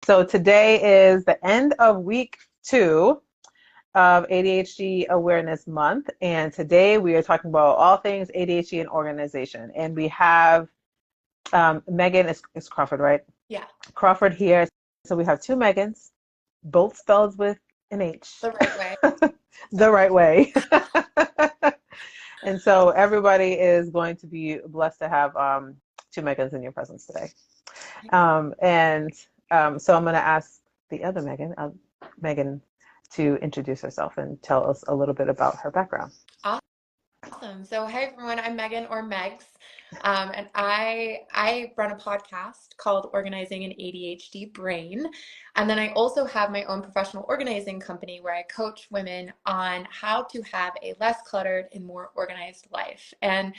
So today is the end of week 2 of ADHD Awareness Month. And today we are talking about all things ADHD and organization. And we have Meghan is Crawford, right? Yeah, Crawford here. So we have two Meghans, both spelled with an H. the right way. The right way. And so everybody is going to be blessed to have two Meghans in your presence today. So I'm going to ask the other Meghan, to introduce herself and tell us a little bit about her background. Awesome. So, hey everyone, I'm Megan or Megs, and I run a podcast called Organizing an ADHD Brain, and then I also have my own professional organizing company where I coach women on how to have a less cluttered and more organized life. And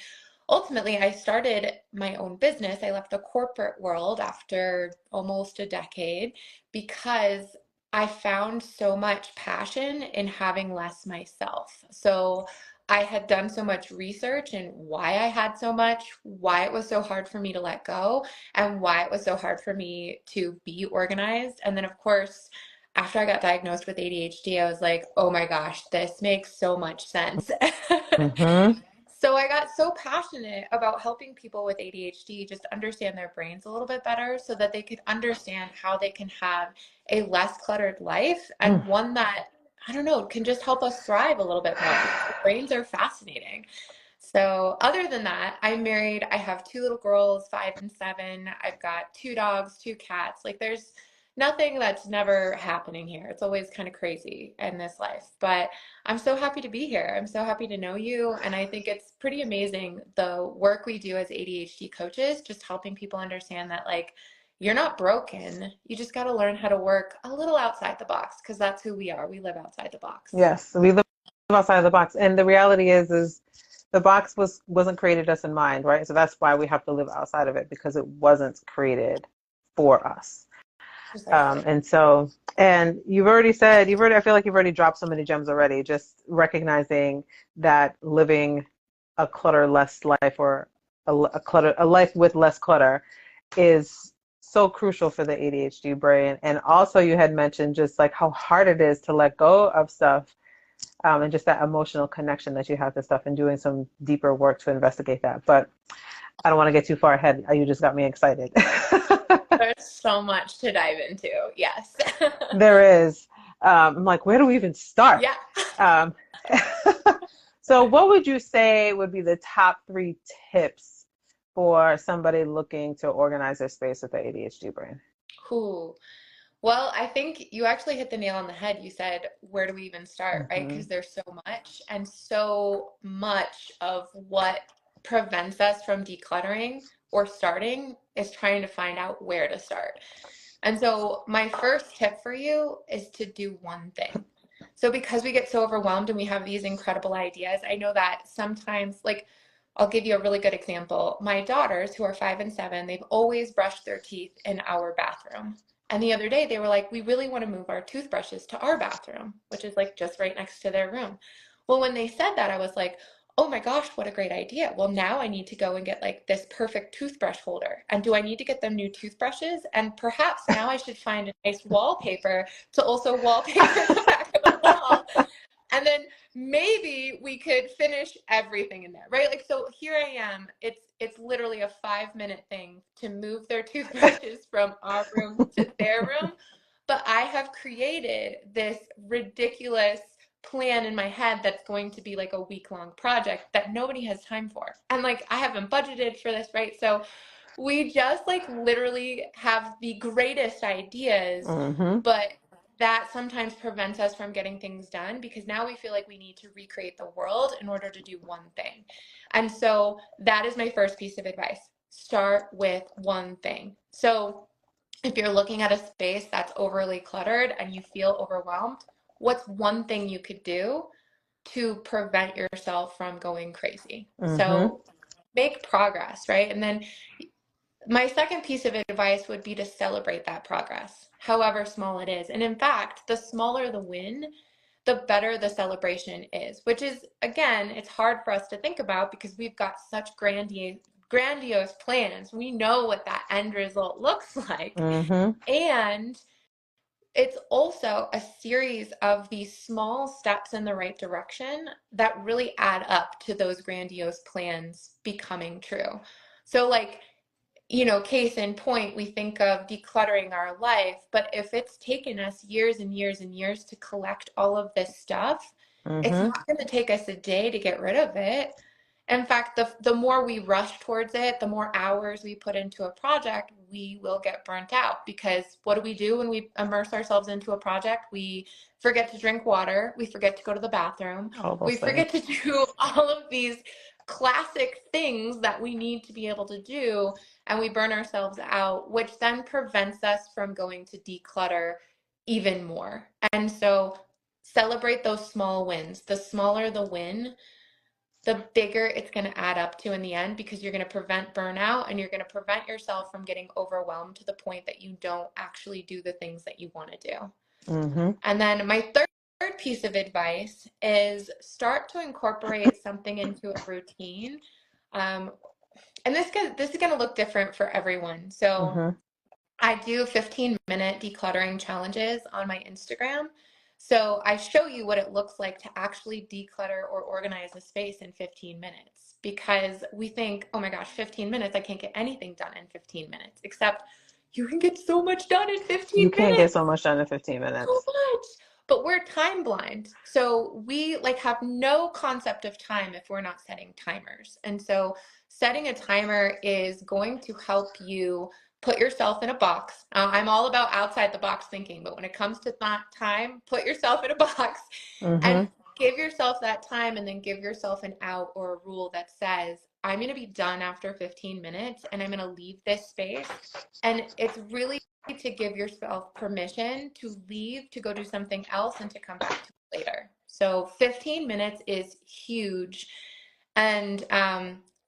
ultimately, I started my own business. I left the corporate world after almost a decade because I found so much passion in having less myself. So I had done so much research and why I had so much, why it was so hard for me to let go, and why it was so hard for me to be organized. And then, of course, after I got diagnosed with ADHD, I was like, oh my gosh, this makes so much sense. Mm-hmm. So I got so passionate about helping people with ADHD just understand their brains a little bit better so that they could understand how they can have a less cluttered life and one that, I don't know, can just help us thrive a little bit more because our brains are fascinating. So other than that, I'm married. I have two little girls, 5 and 7. I've got two dogs, two cats. Like there's nothing that's never happening here. It's always kind of crazy in this life. But I'm so happy to be here. I'm so happy to know you. And I think it's pretty amazing the work we do as ADHD coaches, just helping people understand that like you're not broken. You just got to learn how to work a little outside the box because that's who we are. We live outside the box. Yes, we live outside of the box, and the reality is the box wasn't created us in mind, right? So that's why we have to live outside of it because it wasn't created for us. Precisely. And I feel like you've already dropped so many gems already, just recognizing that living a clutter-less life or a life with less clutter is so crucial for the ADHD brain. And also you had mentioned just like how hard it is to let go of stuff, and just that emotional connection that you have to stuff and doing some deeper work to investigate that. But I don't want to get too far ahead. You just got me excited. There's so much to dive into. Yes. There is. I'm like, where do we even start? Yeah. Um, so what would you say would be the top 3 tips for somebody looking to organize their space with the ADHD brain? Cool. Well, I think you actually hit the nail on the head. You said, where do we even start, right? Hmm. Because there's so much, and so much of what prevents us from decluttering or starting is trying to find out where to start. And so, my first tip for you is to do one thing. So, because we get so overwhelmed and we have these incredible ideas, I know that sometimes, like, I'll give you a really good example. My daughters, who are 5 and 7, they've always brushed their teeth in our bathroom. And the other day, they were like, we really want to move our toothbrushes to our bathroom, which is like just right next to their room. Well, when they said that, I was like, oh my gosh, what a great idea. Well, now I need to go and get like this perfect toothbrush holder. And do I need to get them new toothbrushes? And perhaps now I should find a nice wallpaper to also wallpaper the back of the wall. And then maybe we could finish everything in there, right? Like, so here I am. It's literally a 5-minute thing to move their toothbrushes from our room to their room. But I have created this ridiculous plan in my head that's going to be like a week-long project that nobody has time for. And like I haven't budgeted for this, right? So we just like literally have the greatest ideas, Hmm. but that sometimes prevents us from getting things done because now we feel like we need to recreate the world in order to do one thing. And so that is my first piece of advice. Start with one thing. So if you're looking at a space that's overly cluttered and you feel overwhelmed, what's one thing you could do to prevent yourself from going crazy? Hmm. So make progress, right? And then my second piece of advice would be to celebrate that progress, however small it is. And in fact, the smaller the win, the better the celebration is, which is, again, it's hard for us to think about because we've got such grandiose plans. We know what that end result looks like. Hmm. And it's also a series of these small steps in the right direction that really add up to those grandiose plans becoming true. So, like, case in point, we think of decluttering our life, but if it's taken us years and years and years to collect all of this stuff, it's Mm-hmm. not going to take us a day to get rid of it. In fact, the more we rush towards it, the more hours we put into a project, we will get burnt out. Because what do we do when we immerse ourselves into a project? We forget to drink water, we forget to go to the bathroom, All we those things. forget to do all of these classic things that we need to be able to do, and we burn ourselves out, which then prevents us from going to declutter even more. And so celebrate those small wins. The smaller the win, the bigger it's going to add up to in the end, because you're going to prevent burnout and you're going to prevent yourself from getting overwhelmed to the point that you don't actually do the things that you want to do. Mm-hmm. And then my third piece of advice is start to incorporate something into a routine. Um, and this is going to look different for everyone. So Mm-hmm. I do 15-minute decluttering challenges on my Instagram. So I show you what it looks like to actually declutter or organize a space in 15 minutes, because we think, oh my gosh, 15 minutes, I can't get anything done in 15 minutes, except you can get so much done in You 15 can't get minutes. so much done in 15 So minutes. much. But we're time blind. So we like have no concept of time if we're not setting timers. And so setting a timer is going to help you put yourself in a box. I'm all about outside the box thinking, but when it comes to that time, put yourself in a box and Mm-hmm. give yourself that time, and then give yourself an out or a rule that says, I'm going to be done after 15 minutes and I'm going to leave this space. And it's really to give yourself permission to leave, to go do something else, and to come back to it later. So 15 minutes is huge. And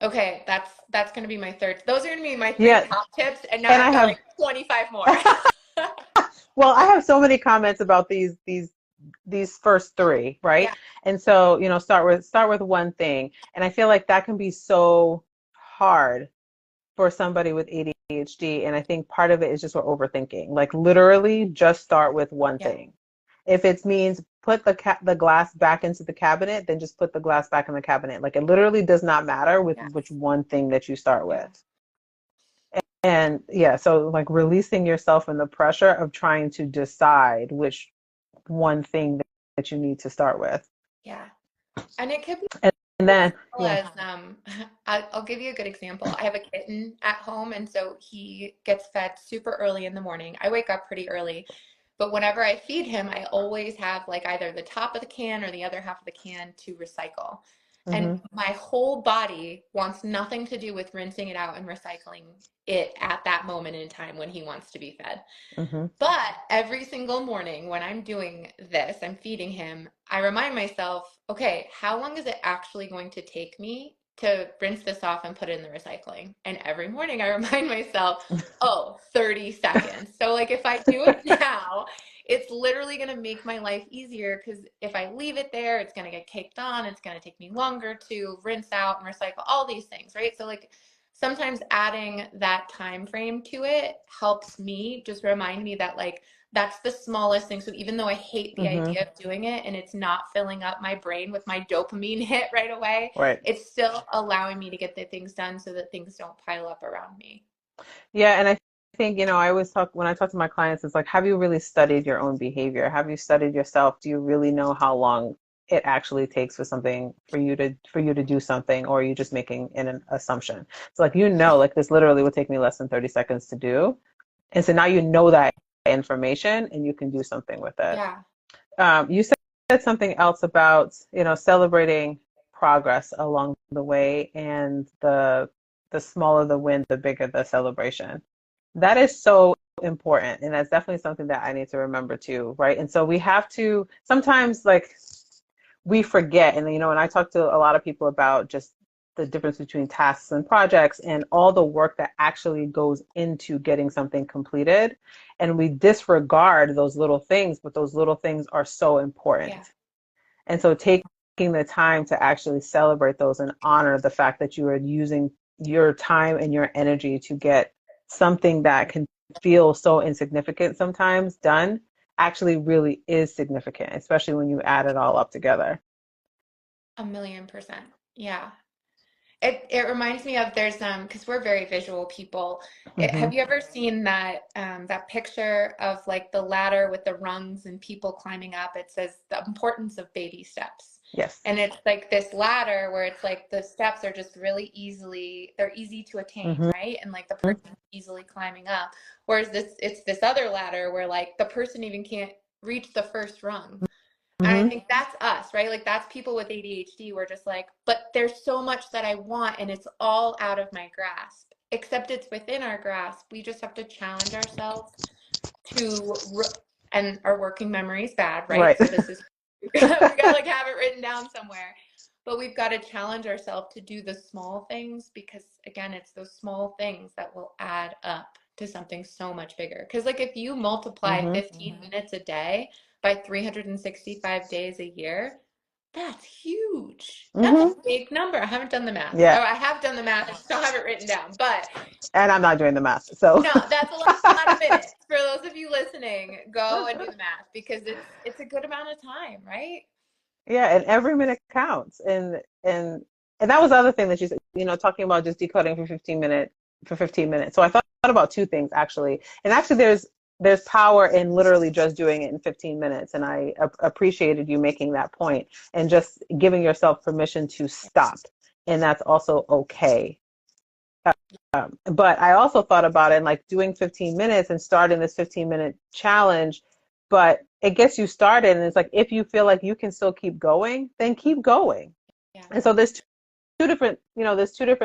okay, that's going to be my third. Those are going to be my three Yeah, top tips, and now and I I've got have like 25 more. well, I have so many comments about these first three, right? Yeah, And so, start with one thing. And I feel like that can be so hard for somebody with ADHD. And I think part of it is just we're overthinking. Like literally just start with one yeah, thing. If it means put the glass back into the cabinet, then just put the glass back in the cabinet. Like it literally does not matter with yeah, which one thing that you start yeah, with. And yeah, so like releasing yourself from the pressure of trying to decide which one thing that you need to start with. yeah. And it could be And as then, simple yeah. as I'll give you a good example. I have a kitten at home, and so he gets fed super early in the morning. I wake up pretty early, but whenever I feed him, I always have like either the top of the can or the other half of the can to recycle. And Mm-hmm. my whole body wants nothing to do with rinsing it out and recycling it at that moment in time when he wants to be fed. Mm-hmm. But every single morning when I'm doing this, I'm feeding him, I remind myself, okay, how long is it actually going to take me to rinse this off and put it in the recycling? And every morning I remind myself, oh, 30 seconds. So like if I do it now, it's literally going to make my life easier, because if I leave it there, it's going to get caked on. It's going to take me longer to rinse out and recycle all these things, right? So like sometimes adding that time frame to it helps me just remind me that like that's the smallest thing. So even though I hate the Mm-hmm. idea of doing it and it's not filling up my brain with my dopamine hit right away, Right. it's still allowing me to get the things done so that things don't pile up around me. Yeah, and I think, I always talk when I talk to my clients, it's like, have you really studied your own behavior? Have you studied yourself? Do you really know how long it actually takes for you to do something, or are you just making an assumption? So like like this literally would take me less than 30 seconds to do. And so now you know that information and you can do something with it. Yeah. You said something else about, celebrating progress along the way, and the smaller the win, the bigger the celebration. That is so important. And that's definitely something that I need to remember too, right? And so we have to sometimes like we forget. And and I talk to a lot of people about just the difference between tasks and projects and all the work that actually goes into getting something completed. And we disregard those little things, but those little things are so important. Yeah. And so taking the time to actually celebrate those and honor the fact that you are using your time and your energy to get something that can feel so insignificant sometimes done, actually really is significant, especially when you add it all up together. 1,000,000%. Yeah. It reminds me of there's because we're very visual people. Have Hmm. you ever seen that that picture of like the ladder with the rungs and people climbing up? It says the importance of baby steps. Yes. And it's like this ladder where it's like the steps are just they're easy to attain, Hmm. right? And like the person easily climbing up. Whereas it's this other ladder where like the person even can't reach the first rung. And I Hmm. think that's us, right? Like that's people with ADHD. We're just like, but there's so much that I want and it's all out of my grasp. Except it's within our grasp. We just have to challenge ourselves and our working memory is bad, right? Right. So this is, we gotta like have it written down somewhere. But we've got to challenge ourselves to do the small things because again, it's those small things that will add up to something so much bigger. Because like if you multiply Hmm. 15 minutes a day by 365 days a year, that's huge. That's a Hmm. big number. I haven't done the math. Yeah. Oh, I have done the math. I just don't have it written down. But And I'm not doing the math. So no, that's a lot of minutes. For those of you listening, go and do the math because it's a good amount of time, right? yeah, and every minute counts. And that was the other thing that you said, talking about just decoding for 15 minutes. So I thought about two things actually. And actually there's power in literally just doing it in 15 minutes. And I appreciated you making that point and just giving yourself permission to stop. And that's also okay. But I also thought about it and like doing 15 minutes and starting this 15-minute challenge, but it gets you started. And it's like, if you feel like you can still keep going, then keep going. Yeah. And so there's two different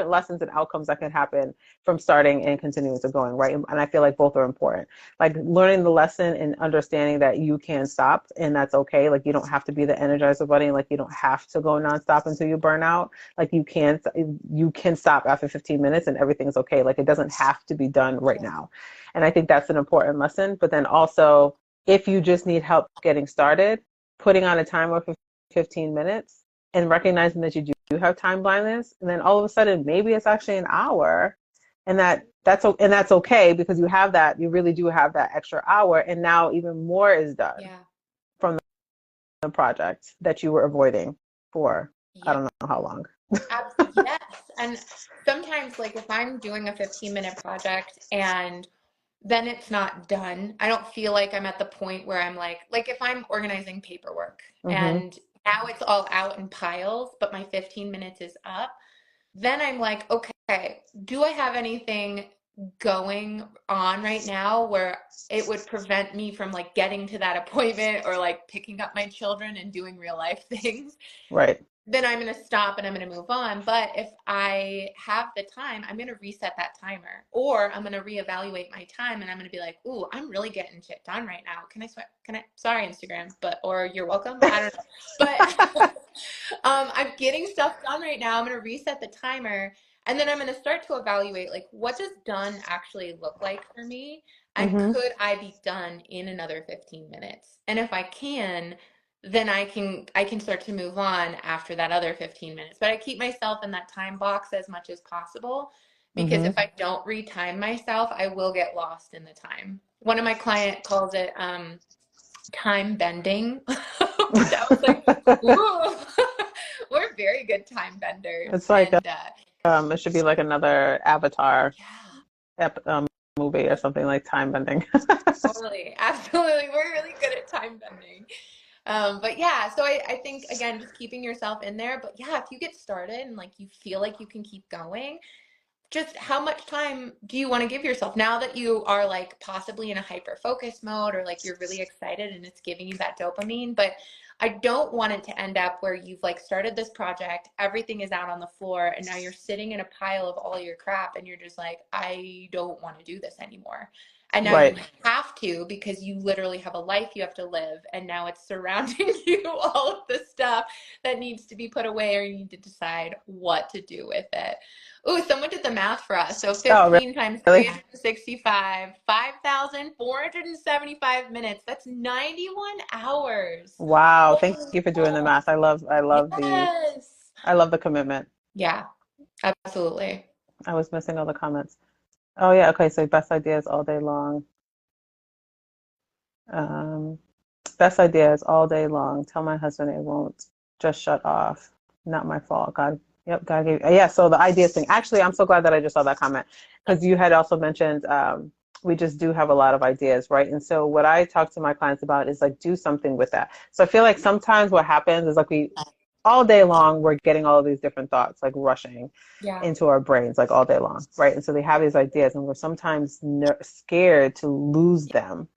lessons and outcomes that can happen from starting and continuing to going, right? And I feel like both are important. Like learning the lesson and understanding that you can stop and that's okay. Like you don't have to be the Energizer Bunny. Like you don't have to go nonstop until you burn out. Like you can stop after 15 minutes and everything's okay. Like it doesn't have to be done right now. And I think that's an important lesson. But then also, if you just need help getting started, putting on a timer for 15 minutes and recognizing that you do have time blindness, and then all of a sudden maybe it's actually an hour, and that's okay because you really do have that extra hour, and now even more is done Yeah. from the project that you were avoiding for I Yeah. don't know how long. Yes. And sometimes, like, if I'm doing a 15-minute project and then it's not done, I don't feel like I'm at the point where I'm like if I'm organizing paperwork Hmm. and now it's all out in piles, but my 15 minutes is up, then I'm like, okay, do I have anything going on right now where it would prevent me from like getting to that appointment or like picking up my children and doing real life things? Right. Then I'm going to stop and I'm going to move on. But if I have the time, I'm going to reset that timer or I'm going to reevaluate my time and I'm going to be like, ooh, I'm really getting shit done right now. Sorry, Instagram, or you're welcome. I don't know. But I'm getting stuff done right now. I'm going to reset the timer and then I'm going to start to evaluate like, what does done actually look like for me? And Hmm. could I be done in another 15 minutes? And if I can, then I can start to move on after that other 15 minutes. But I keep myself in that time box as much as possible because Hmm. if I don't retime myself, I will get lost in the time. One of my client calls it time bending, which I was like, ooh, we're very good time benders. It's like And it should be like another Avatar yeah, movie or something like time bending. totally, absolutely, we're really good at time bending. But yeah, so I think again, just keeping yourself in there. But yeah, if you get started and like you feel like you can keep going, just how much time do you want to give yourself now that you are like possibly in a hyper focus mode or like you're really excited and it's giving you that dopamine? But I don't want it to end up where you've like started this project, everything is out on the floor, and now you're sitting in a pile of all your crap and you're just like, I don't want to do this anymore. And now you Right. have to because you literally have a life you have to live, and now it's surrounding you all of the stuff that needs to be put away, or you need to decide what to do with it. Ooh, someone did the math for us. So Oh, 15 times really? 365, 5,475 minutes. That's 91 hours. Wow. Thank Oh, you for doing the math. yes. I love the commitment. Yeah, absolutely. I was missing all the comments. Oh yeah, okay, so best ideas all day long. Um, Best idea is all day long. Tell my husband it won't. Just shut off. Not my fault. God, yep, God gave. Yeah. So the ideas thing. Actually, I'm so glad that I just saw that comment because you had also mentioned we just do have a lot of ideas, right? And so what I talk to my clients about is like do something with that. So I feel like sometimes what happens is like we all day long we're getting all of these different thoughts like rushing Yeah. into our brains like all day long, right? And so they have these ideas and we're sometimes scared to lose them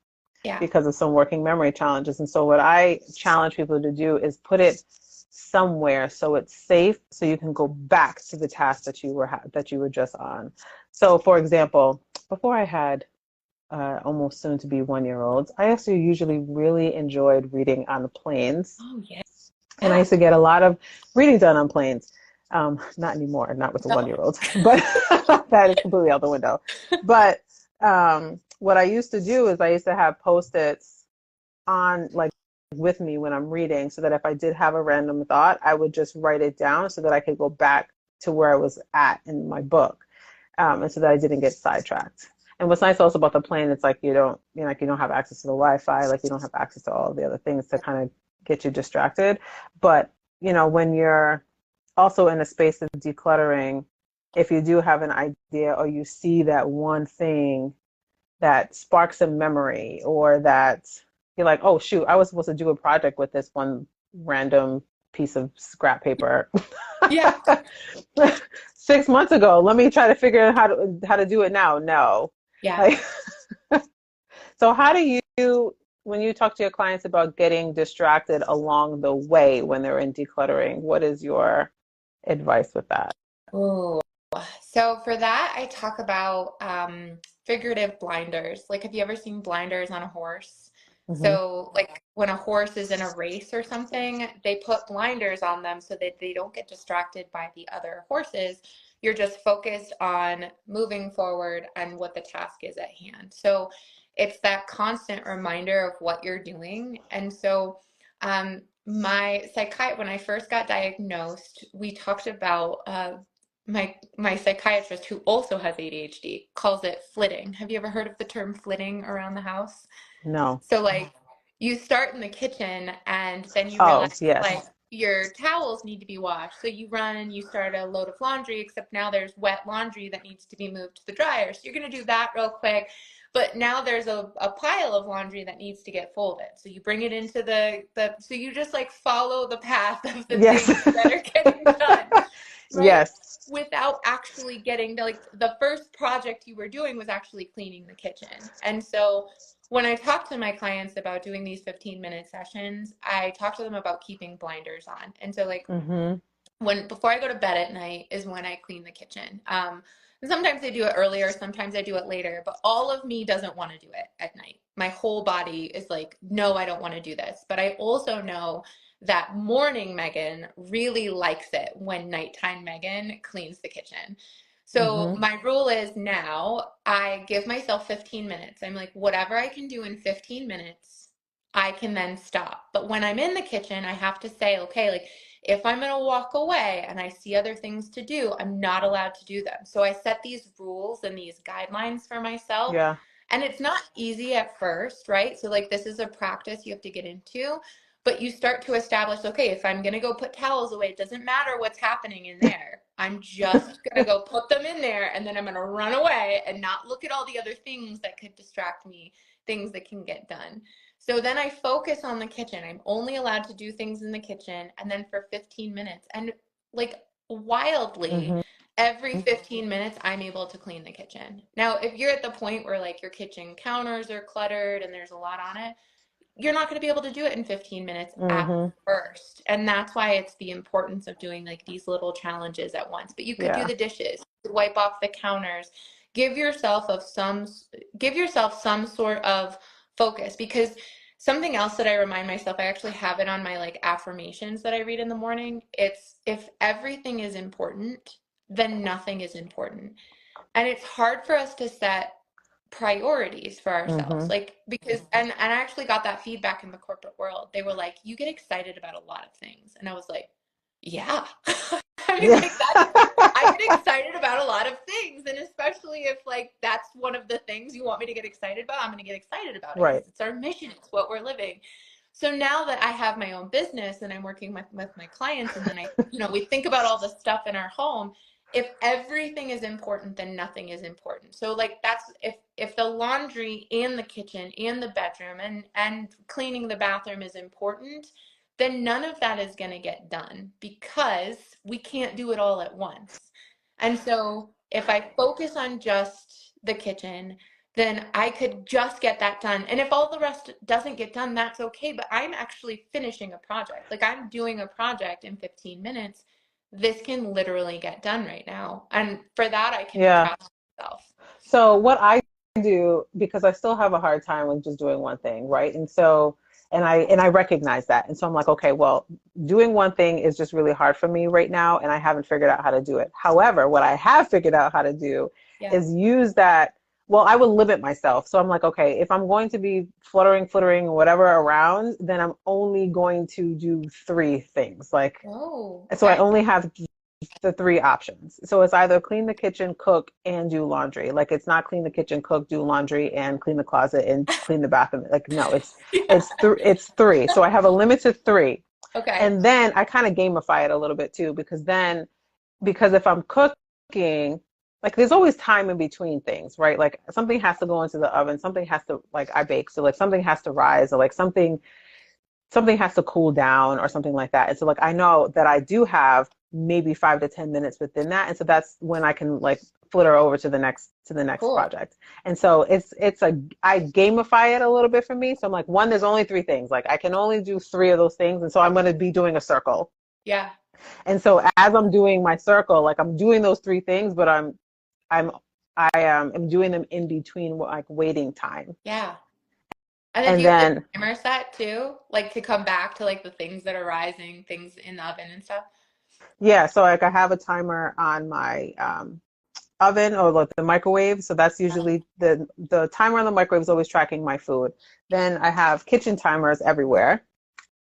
Yeah. because of some working memory challenges. And so what I challenge people to do is put it somewhere so it's safe so you can go back to the task that you were just on. So for example, before I had almost soon to be 1 year olds, I actually usually really enjoyed reading on the planes. Oh, yeah. And I Yeah. used to get a lot of reading done on planes. Not anymore, not with the No. 1 year old, but that is completely out the window. But what I used to do is I used to have post-its on like with me when I'm reading so that if I did have a random thought, I would just write it down so that I could go back to where I was at in my book, and so that I didn't get sidetracked. And what's nice also about the plane, it's like you don't have access to the Wi-Fi, like you don't have access to all the other things to kind of get you distracted. But when you're also in a space of decluttering, if you do have an idea or you see that one thing that sparks a memory or that you're like, oh shoot, I was supposed to do a project with this one random piece of scrap paper Yeah. 6 months ago. Let me try to figure out how to do it now. No. Yeah. Like, so how do you when you talk to your clients about getting distracted along the way when they're in decluttering, what is your advice with that? Ooh. So for that, I talk about figurative blinders. Like, have you ever seen blinders on a horse? Hmm. So, like when a horse is in a race or something, they put blinders on them so that they don't get distracted by the other horses. You're just focused on moving forward and what the task is at hand. So, it's that constant reminder of what you're doing. And so, when I first got diagnosed, we talked about my psychiatrist, who also has ADHD, calls it flitting. Have you ever heard of the term flitting around the house? No. So like you start in the kitchen and then you Oh, realize like yes. your towels need to be washed. So you run and you start a load of laundry, except now there's wet laundry that needs to be moved to the dryer. So you're going to do that real quick. But now there's a pile of laundry that needs to get folded. So you bring it into so you just like follow the path of the Yes. things that are getting done, right? Yes. Without actually getting like the first project you were doing was actually cleaning the kitchen. And so when I talk to my clients about doing these 15-minute sessions, I talk to them about keeping blinders on. And so like Hmm. when before I go to bed at night is when I clean the kitchen. And sometimes I do it earlier, sometimes I do it later, but all of me doesn't want to do it at night. My whole body is like, no, I don't want to do this. But I also know that morning Megan really likes it when nighttime Megan cleans the kitchen. So Hmm. my rule is now I give myself 15 minutes. I'm like, whatever I can do in 15 minutes, I can then stop. But when I'm in the kitchen, I have to say, okay, like if I'm going to walk away and I see other things to do, I'm not allowed to do them. So I set these rules and these guidelines for myself. Yeah. And it's not easy at first, right? So, like, this is a practice you have to get into, but you start to establish, okay, if I'm going to go put towels away, it doesn't matter what's happening in there. I'm just going to go put them in there and then I'm going to run away and not look at all the other things that could distract me, things that can get done. So then I focus on the kitchen. I'm only allowed to do things in the kitchen and then for 15 minutes. And like wildly, Hmm. every 15 minutes, I'm able to clean the kitchen. Now, if you're at the point where like your kitchen counters are cluttered and there's a lot on it, you're not going to be able to do it in 15 minutes at Hmm. first. And that's why it's the importance of doing like these little challenges at once. But you could do Yeah. the dishes, wipe off the counters, give yourself of some give yourself some sort of focus because something else that I remind myself, I actually have it on my like affirmations that I read in the morning. It's if everything is important, then nothing is important. And it's hard for us to set priorities for ourselves. Hmm. Like because and I actually got that feedback in the corporate world. They were like, "You get excited about a lot of things." And I was like, Yeah. I mean, Yeah. like I get excited about a lot of things, and especially if like that's one of the things you want me to get excited about, I'm going to get excited about it Right. because it's our mission, it's what we're living. So now that I have my own business and I'm working with my clients, and then we think about all the stuff in our home. If everything is important, then nothing is important. So like that's if the laundry and the kitchen and the bedroom and cleaning the bathroom is important, then none of that is going to get done because we can't do it all at once. And so if I focus on just the kitchen, then I could just get that done. And if all the rest doesn't get done, that's okay. But I'm actually finishing a project. Like I'm doing a project in 15 minutes. This can literally get done right now. And for that, I can be Yeah. proud of myself. So what I do, because I still have a hard time with just doing one thing, right? And so, and I recognize that. And so I'm like, okay, well, doing one thing is just really hard for me right now, and I haven't figured out how to do it. However, what I have figured out how to do Yeah. is use that. Well, I would limit myself. So I'm like, okay, if I'm going to be fluttering, whatever around, then I'm only going to do three things. Like, Oh, so I okay. only have the three options. So it's either clean the kitchen, cook, and do laundry. Like it's not clean the kitchen, cook, do laundry, and clean the closet and clean the bathroom. Like no, Yeah. it's three. So I have a limit to three. Okay. And then I kind of gamify it a little bit too, because if I'm cooking, like there's always time in between things, right? Like something has to go into the oven, something has to like I bake, so like something has to rise, or like something has to cool down or something like that. And so like I know that I do have maybe 5 to 10 minutes within that. And so that's when I can like flitter over to the next Cool. project. And so I gamify it a little bit for me. So I'm like, one, there's only three things. Like I can only do three of those things. And so I'm gonna be doing a circle. Yeah. And so as I'm doing my circle, like I'm doing those three things, but I'm I'm doing them in between like waiting time. Yeah. And then do And you have the then timer set too? Like to come back to like the things that are rising, things in the oven and stuff? yeah, so like I have a timer on my oven or like the microwave. So that's usually the timer on the microwave is always tracking my food. Then I have kitchen timers everywhere.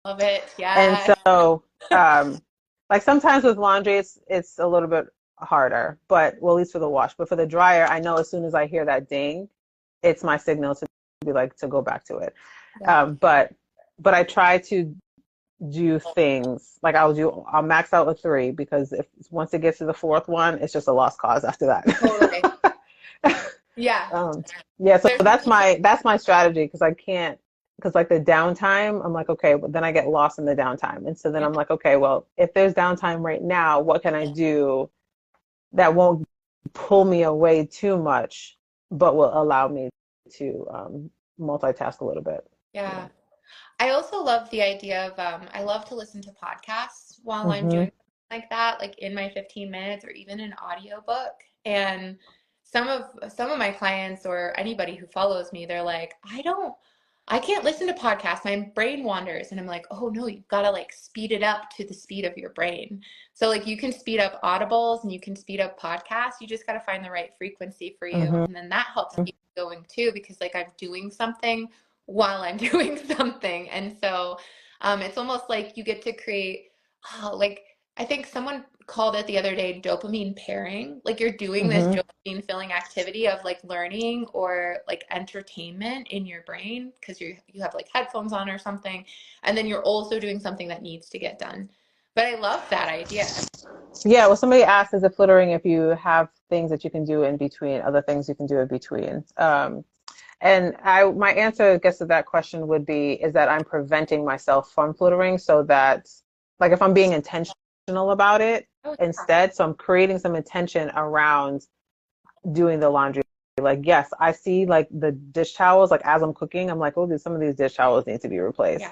Love it. And Yes. so like sometimes with laundry it's a little bit harder, but well at least for the wash. But for the dryer, I know as soon as I hear that ding, it's my signal to be like to go back to it. Yeah. But I try to do things like I'll max out with three because if once it gets to the fourth one, it's just a lost cause after Totally. that. Yeah. um, yeah, so There's that's my strategy because I can't because like the downtime, I'm like okay, but then I get lost in the downtime, and so then yeah. I'm like okay, well if there's downtime right now, what can I do that won't pull me away too much, but will allow me to multitask a little bit. Yeah. Yeah. I also love the idea of I love to listen to podcasts while I'm Hmm. doing something like that, like in my 15 minutes or even an audiobook. And some of my clients or anybody who follows me, they're like, I can't listen to podcasts. My brain wanders. And I'm like, oh no, you've got to like speed it up to the speed of your brain. So like you can speed up audibles and you can speed up podcasts. You just got to find the right frequency for you. Hmm. And then that helps keep going too, because like I'm doing something while I'm doing something. And so it's almost like you get to create, like, I think someone called it the other day dopamine pairing. Like you're doing this Hmm. dopamine filling activity of like learning or like entertainment in your brain because you have like headphones on or something. And then you're also doing something that needs to get done. But I love that idea. Yeah, well, somebody asked, is it flittering if you have things that you can do in between, other things you can do in between? And my answer, I guess, to that question would be is that I'm preventing myself from flittering so that, like, if I'm being intentional about it Oh, yeah. instead, so I'm creating some intention around doing the laundry. Like, yes, I see like the dish towels, like as I'm cooking, I'm like, oh, some of these dish towels need to be Yeah. replaced.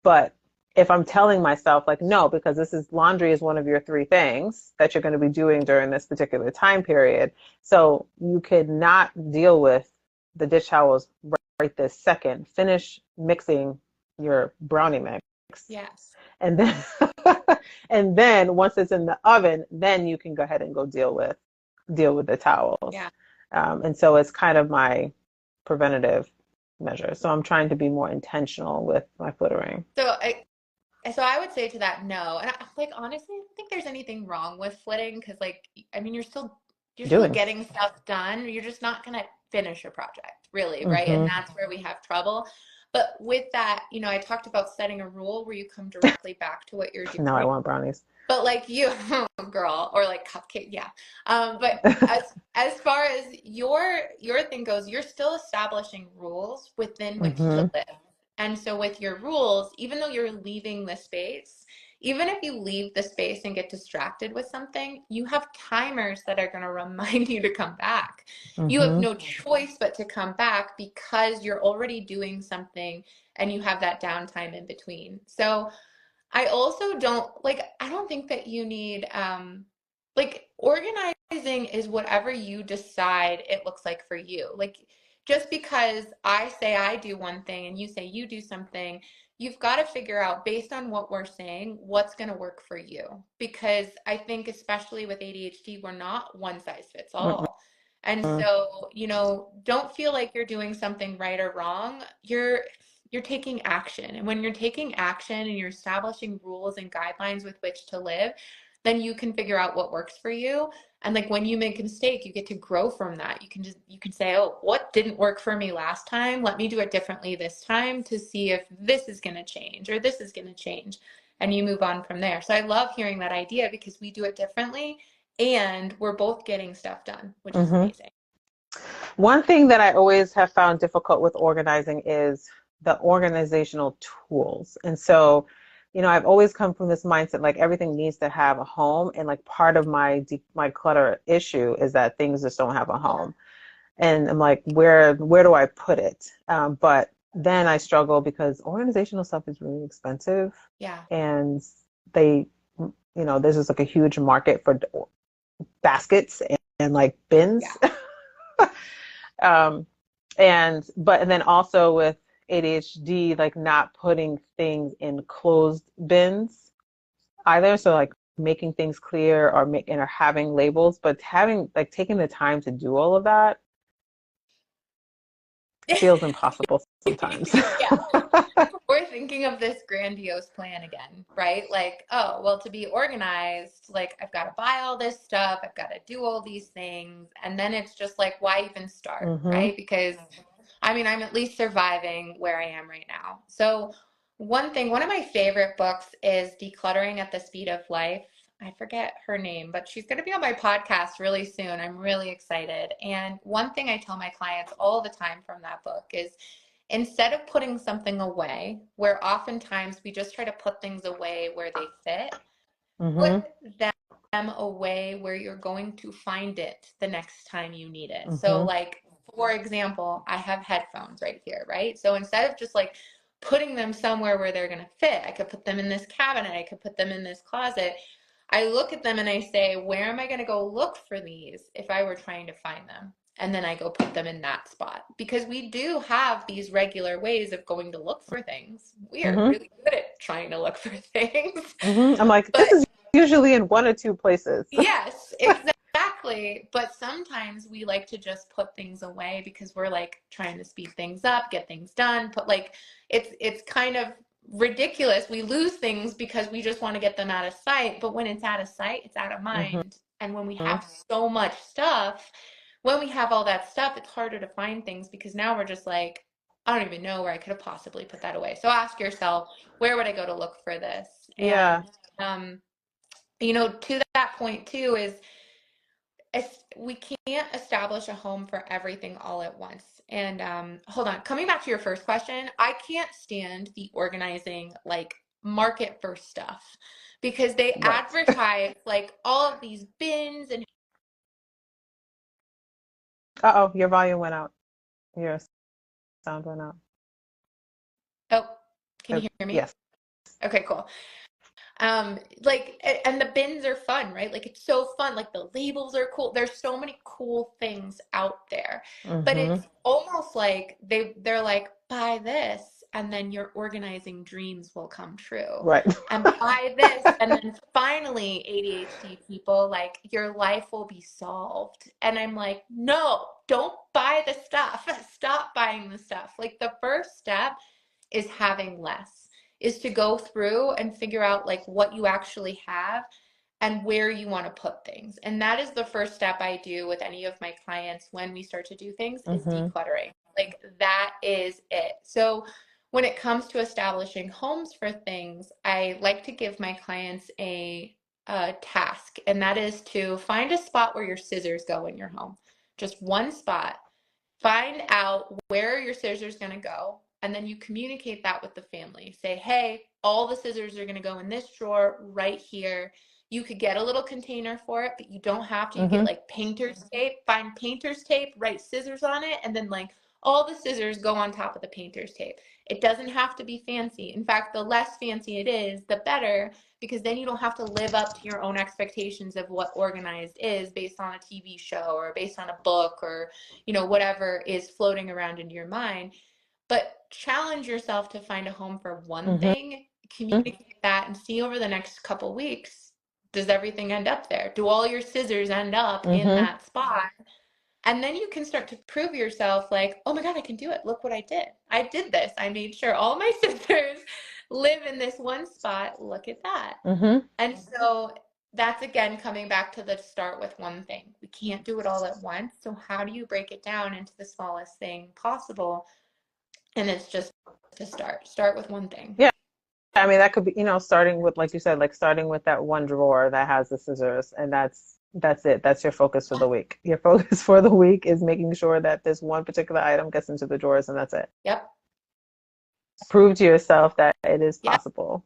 But if I'm telling myself like, no, because this is laundry is one of your three things that you're going to be doing during this particular time period. So you could not deal with the dish towels right this second. Finish mixing your brownie mix. Yes. And then and then once it's in the oven, then you can go ahead and go deal with the towels. Yeah. And so it's kind of my preventative measure. So I'm trying to be more intentional with my flittering. So so I would say to that, no. And like, honestly, I don't think there's anything wrong with flitting because, like, I mean, you're still Doing. getting stuff done. You're just not gonna finish a project, really, right? And Mm-hmm. that's where we have trouble. But with that, I talked about setting a rule where you come directly back to what you're No, I doing. want brownies. But like you, girl, or like cupcake, yeah. But as far as your thing goes, you're still establishing rules within which to Mm-hmm. live. And so with your rules, even though you're leaving the space, even if you leave the space and get distracted with something, you have timers that are going to remind you to come back. You have Mm-hmm. no choice but to come back because you're already doing something and you have that downtime in between. So I also I don't think that you need, like, organizing is whatever you decide it looks like for you. Like, just because I say I do one thing and you say you do something, you've got to figure out based on what we're saying, what's going to work for you. Because I think, especially with ADHD, we're not one size fits all. And so, don't feel like you're doing something right or wrong. You're taking action. And when you're taking action and you're establishing rules and guidelines with which to live, then you can figure out what works for you. And like when you make a mistake, you get to grow from that. You can say, oh, what didn't work for me last time? Let me do it differently this time to see if this is going to change or this is going to change. And you move on from there. So I love hearing that idea because we do it differently and we're both getting stuff done, which is Mm-hmm. amazing. One thing that I always have found difficult with organizing is the organizational tools. And so, I've always come from this mindset like everything needs to have a home, and like part of my clutter issue is that things just don't have a home. And I'm like, where do I put it? But then I struggle because organizational stuff is really expensive, Yeah. and they, there's just like a huge market for baskets and like Yeah. bins. Um, and then also with ADHD, like not putting things in closed bins either. So like making things clear or having labels, but having like taking the time to do all of that feels impossible sometimes. Yeah. We're thinking of this grandiose plan again, right? Like, oh, well, to be organized, like I've got to buy all this stuff, I've got to do all these things. And then it's just like, why even start, Mm-hmm. right? Because I mean, I'm at least surviving where I am right now. So, one of my favorite books is Decluttering at the Speed of Life. I forget her name, but she's going to be on my podcast really soon. I'm really excited. And one thing I tell my clients all the time from that book is instead of putting something away, where oftentimes we just try to put things away where they fit, put Mm-hmm. them away where you're going to find it the next time you need it. So, Mm-hmm. like, for example, I have headphones right here, right? So instead of just like putting them somewhere where they're going to fit, I could put them in this cabinet, I could put them in this closet. I look at them and I say, where am I going to go look for these if I were trying to find them? And then I go put them in that spot because we do have these regular ways of going to look for things. We are Mm-hmm. really good at trying to look for things. Mm-hmm. I'm like, this But is usually in one or two places. yes, exactly. But sometimes we like to just put things away because we're like trying to speed things up, get things done. But like it's kind of ridiculous. We lose things because we just want to get them out of sight. But when it's out of sight, it's out of Mm-hmm. mind. And when we have so much stuff, when we have all that stuff, it's harder to find things because now we're just like, I don't even know where I could have possibly put that away. So ask yourself, where would I go to look for this? Yeah. And to that point too is we can't establish a home for everything all at once. And hold on, coming back to your first question, I can't stand the organizing like market for stuff because they Right. advertise like all of these bins and Uh-oh, your volume went out. Your sound went out. oh, can Oh, you hear me? yes. Okay, cool. And the bins are fun, right? Like it's so fun. Like the labels are cool. There's so many cool things out there. But Mm-hmm. it's almost like they're like, buy this, and then your organizing dreams will come true. Right. And buy this, and then finally, ADHD people, like your life will be solved. And I'm like, no, don't buy the stuff. Stop buying the stuff. Like the first step is having less. is to go through and figure out like what you actually have and where you want to put things. And that is the first step I do with any of my clients when we start to do things is Mm-hmm. decluttering. Like that is it. So when it comes to establishing homes for things, I like to give my clients a task, and that is to find a spot where your scissors go in your home. Just one spot. Find out where your scissors are going to go, and then you communicate that with the family. Say, hey, all the scissors are going to go in this drawer right here. You could get a little container for it, but you don't have to. You get Mm-hmm. like painter's tape, find painter's tape, write scissors on it, and then like all the scissors go on top of the painter's tape. It doesn't have to be fancy. In fact, the less fancy it is, the better, because then you don't have to live up to your own expectations of what organized is based on a TV show or based on a book or, you know, whatever is floating around into your mind. But challenge yourself to find a home for one Mm-hmm. thing, communicate that, and see over the next couple weeks, does everything end up there? Do all your scissors end up in Mm-hmm. that spot? And then you can start to prove yourself like, oh my God, I can do it. Look what I did. I did this. I made sure all my scissors live in this one spot. Look at that. Mm-hmm. And so that's again coming back to the start with one thing. We can't do it all at once. So how do you break it down into the smallest thing possible? And it's just to start with one thing. Yeah. I mean, that could be, you know, starting with, like you said, like starting with that one drawer that has the scissors, and that's it. That's your focus for the week. Your focus for the week is making sure that this one particular item gets into the drawers, and that's it. Yep. Prove to yourself that it is Yes. possible.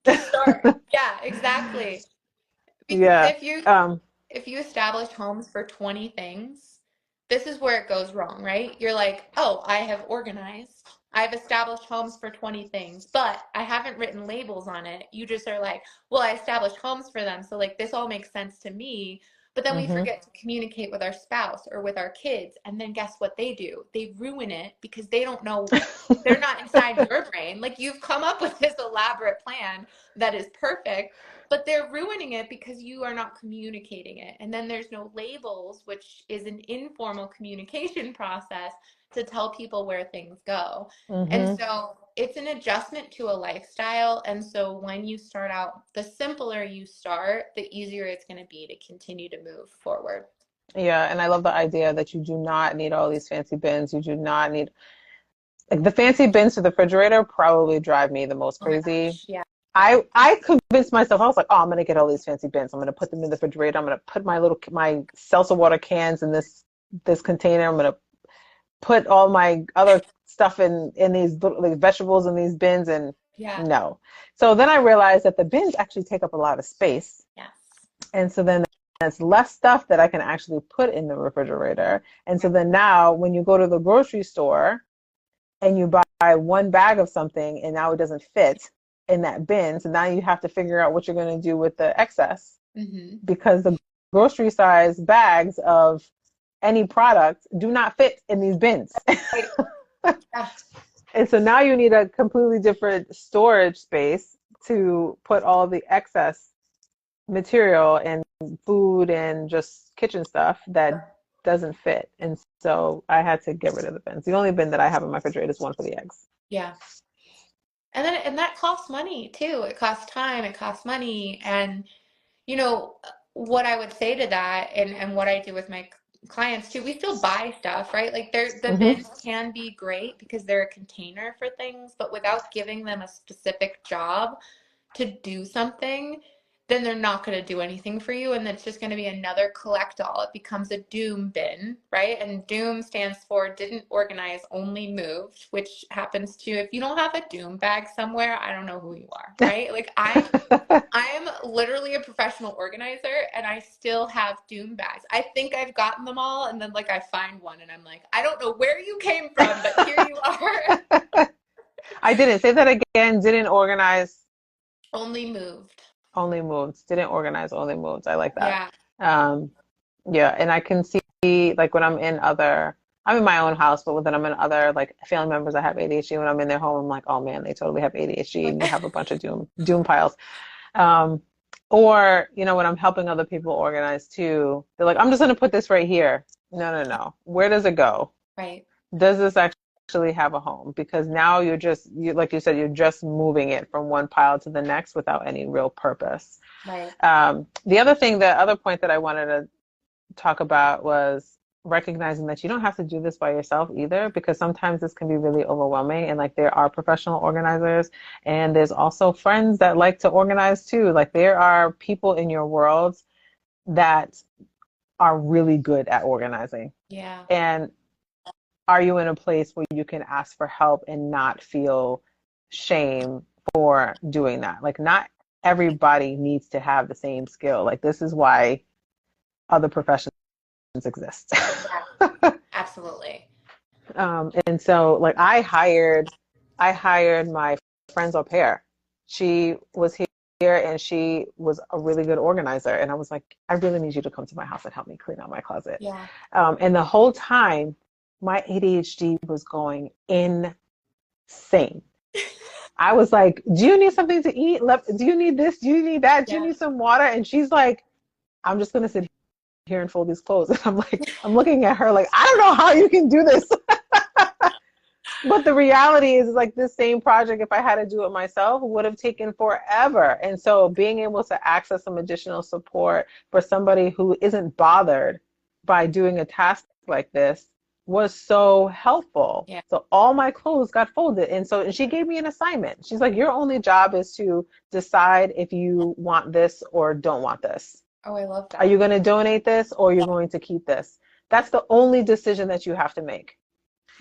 Just start. Yeah, exactly. Because Yeah. if you establish homes for 20 things, this is where it goes wrong, right? You're like, oh, I have organized. I've established homes for 20 things, but I haven't written labels on it. You just are like, well, I established homes for them. So like this all makes sense to me. But then we Mm-hmm. forget to communicate with our spouse or with our kids. And then guess what they do? They ruin it because they don't know, they're not inside your brain. Like you've come up with this elaborate plan that is perfect, but they're ruining it because you are not communicating it. And then there's no labels, which is an informal communication process to tell people where things go. And Mm-hmm. so it's an adjustment to a lifestyle. And so when you start out, the simpler you start, the easier it's going to be to continue to move forward. Yeah, and I love the idea that you do not need all these fancy bins. You do not need, like, the fancy bins to the refrigerator probably drive me the most Oh my crazy. gosh. Yeah. I convinced myself, I was like, oh, I'm gonna get all these fancy bins. I'm gonna put them in the refrigerator. I'm gonna put my seltzer water cans in this container. I'm gonna put all my other stuff in these like vegetables in these bins, and Yeah. no. So then I realized that the bins actually take up a lot of space. Yes. And so then that's less stuff that I can actually put in the refrigerator. And so then now when you go to the grocery store and you buy one bag of something and now it doesn't fit in that bin, so now you have to figure out what you're going to do with the excess, Mm-hmm. because the grocery size bags of any product do not fit in these bins. Right. Yeah. And so now you need a completely different storage space to put all the excess material and food and just kitchen stuff that doesn't fit. And so I had to get rid of the bins. The only bin that I have in my refrigerator is one for the eggs. Yeah. And that costs money too. It costs time, it costs money. And you know, what I would say to that and what I do with my clients too, we still buy stuff, right? Like the Mm-hmm. bins can be great because they're a container for things, but without giving them a specific job to do something, then they're not going to do anything for you. And it's just going to be another collect all. It becomes a doom bin, right? And doom stands for didn't organize, only moved, which happens to, if you don't have a doom bag somewhere, I don't know who you are, right? Like I'm literally a professional organizer and I still have doom bags. I think I've gotten them all, and then like I find one and I'm like, I don't know where you came from, but here you are. I didn't say that again. Didn't organize, Only moved. only moved. Didn't organize, only moved. I like that. Yeah. Um, yeah, and I can see, like, when I'm in my own house, but when I'm in other like family members that have ADHD, when I'm in their home, I'm like, oh man, they totally have ADHD, and you have a bunch of doom piles. Um, or, you know, when I'm helping other people organize too, they're like, I'm just going to put this right here. No, no, no. Where does it go? Right. Does this actually actually have a home, because now like you said, you're just moving it from one pile to the next without any real purpose. Right. The other point that I wanted to talk about was recognizing that you don't have to do this by yourself either, because sometimes this can be really overwhelming, and like there are professional organizers and there's also friends that like to organize too. Like there are people in your world that are really good at organizing. Yeah. And are you in a place where you can ask for help and not feel shame for doing that? Like not everybody needs to have the same skill. Like this is why other professions exist. Yeah, absolutely. And so like I hired my friend's au pair. She was here and she was a really good organizer. And I was like, I really need you to come to my house and help me clean out my closet. Yeah. And the whole time, my ADHD was going insane. I was like, do you need something to eat? Do you need this? Do you need that? Do you Yeah. need some water? And she's like, I'm just going to sit here and fold these clothes. And I'm like, I'm looking at her like, I don't know how you can do this. But the reality is like this same project, if I had to do it myself, would have taken forever. And so being able to access some additional support for somebody who isn't bothered by doing a task like this was so helpful. Yeah. So all my clothes got folded. And she gave me an assignment. She's like, your only job is to decide if you want this or don't want this. Oh, I love that. Are you going to donate this or you're going to keep this? That's the only decision that you have to make.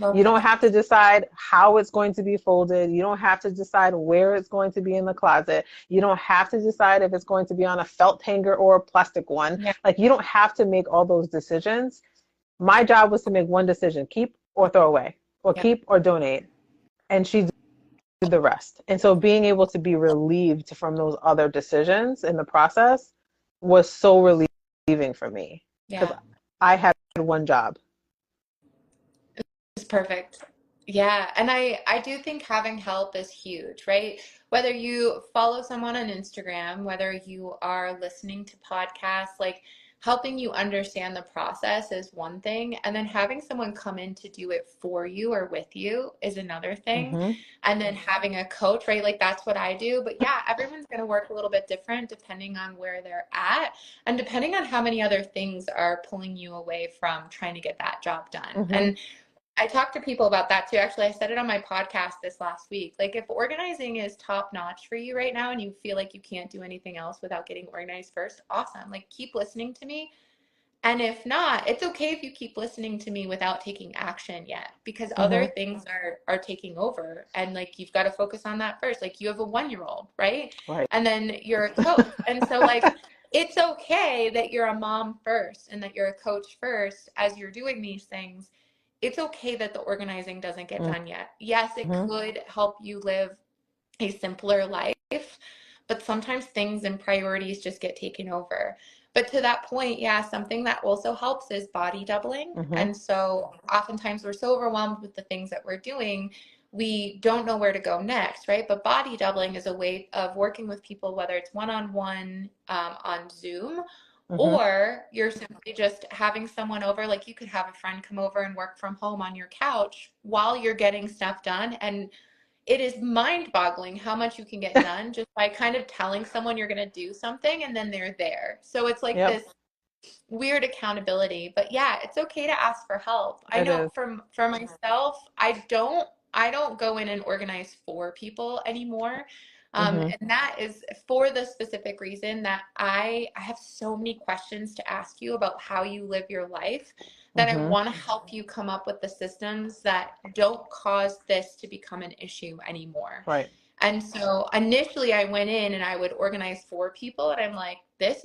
Love You don't that. have to decide how it's going to be folded. You don't have to decide where it's going to be in the closet. You don't have to decide if it's going to be on a felt hanger or a plastic one. Yeah. Like you don't have to make all those decisions. My job was to make one decision: keep or throw away, or Yeah. keep or donate. And she did the rest. And so being able to be relieved from those other decisions in the process was so relieving for me, because Yeah. I had one job. It's perfect. Yeah, and I do think having help is huge, right? Whether you follow someone on Instagram, whether you are listening to podcasts, like helping you understand the process is one thing, and then having someone come in to do it for you or with you is another thing. Mm-hmm. And then having a coach, right? Like that's what I do. But yeah, everyone's going to work a little bit different depending on where they're at and depending on how many other things are pulling you away from trying to get that job done. Mm-hmm. And I talk to people about that too. Actually, I said it on my podcast this last week. Like, if organizing is top notch for you right now and you feel like you can't do anything else without getting organized first, awesome. Like, keep listening to me. And if not, it's okay if you keep listening to me without taking action yet, because other Mm-hmm. things are taking over. And like, you've got to focus on that first. Like, you have a 1-year-old, right? Right. And then you're a coach. And so, like, it's okay that you're a mom first and that you're a coach first as you're doing these things. It's okay that the organizing doesn't get done yet. Yes, it Mm-hmm. could help you live a simpler life, but sometimes things and priorities just get taken over. But to that point, yeah, something that also helps is body doubling. Mm-hmm. And so oftentimes we're so overwhelmed with the things that we're doing, we don't know where to go next, right? But body doubling is a way of working with people, whether it's one-on-one on Zoom, Mm-hmm. or you're simply just having someone over, like you could have a friend come over and work from home on your couch while you're getting stuff done. And it is mind-boggling how much you can get done just by kind of telling someone you're going to do something and then they're there. So it's like Yep. this weird accountability. But yeah, it's okay to ask for help. I It know is. for myself, I don't go in and organize for people anymore. Mm-hmm. And that is for the specific reason that I have so many questions to ask you about how you live your life, that I Mm-hmm. want to help you come up with the systems that don't cause this to become an issue anymore. Right. And so initially I went in and I would organize for people and I'm like, this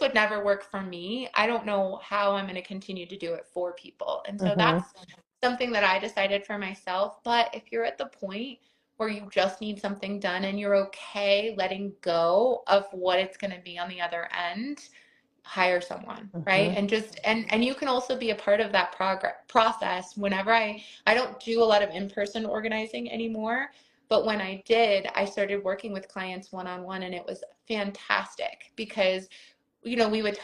would never work for me. I don't know how I'm going to continue to do it for people. And so Mm-hmm. that's something that I decided for myself. But if you're at the point where you just need something done and you're okay letting go of what it's going to be on the other end, hire someone, right? Mm-hmm. And just and you can also be a part of that process. Whenever I don't do a lot of in-person organizing anymore, but when I did, I started working with clients one-on-one, and it was fantastic because we would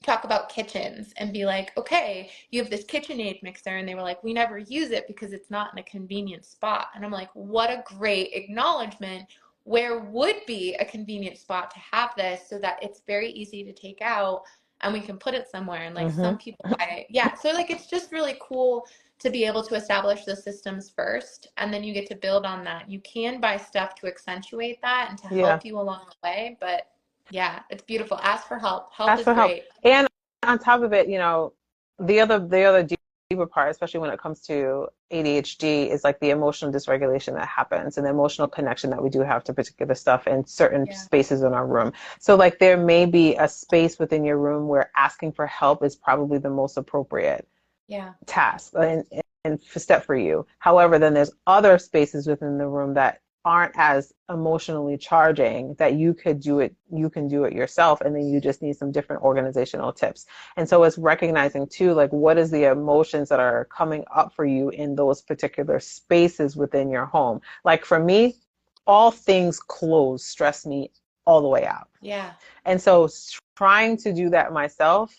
talk about kitchens and be like, okay, you have this KitchenAid mixer. And they were like, we never use it because it's not in a convenient spot. And I'm like, what a great acknowledgement. Where would be a convenient spot to have this so that it's very easy to take out and we can put it somewhere? And like Mm-hmm. some people buy it. Yeah. So like it's just really cool to be able to establish the systems first, and then you get to build on that. You can buy stuff to accentuate that and to Yeah. help you along the way, but yeah, it's beautiful. Ask for help. Help Ask is for help. great. And on top of it, the other deeper part, especially when it comes to ADHD, is like the emotional dysregulation that happens and the emotional connection that we do have to particular stuff in certain Yeah. spaces in our room. So like there may be a space within your room where asking for help is probably the most appropriate Yeah. task and step for you. However, then there's other spaces within the room that aren't as emotionally charging that you can do it yourself, and then you just need some different organizational tips. And so it's recognizing too, like, what is the emotions that are coming up for you in those particular spaces within your home. Like for me, all things closed stress me all the way out. Yeah. And so trying to do that myself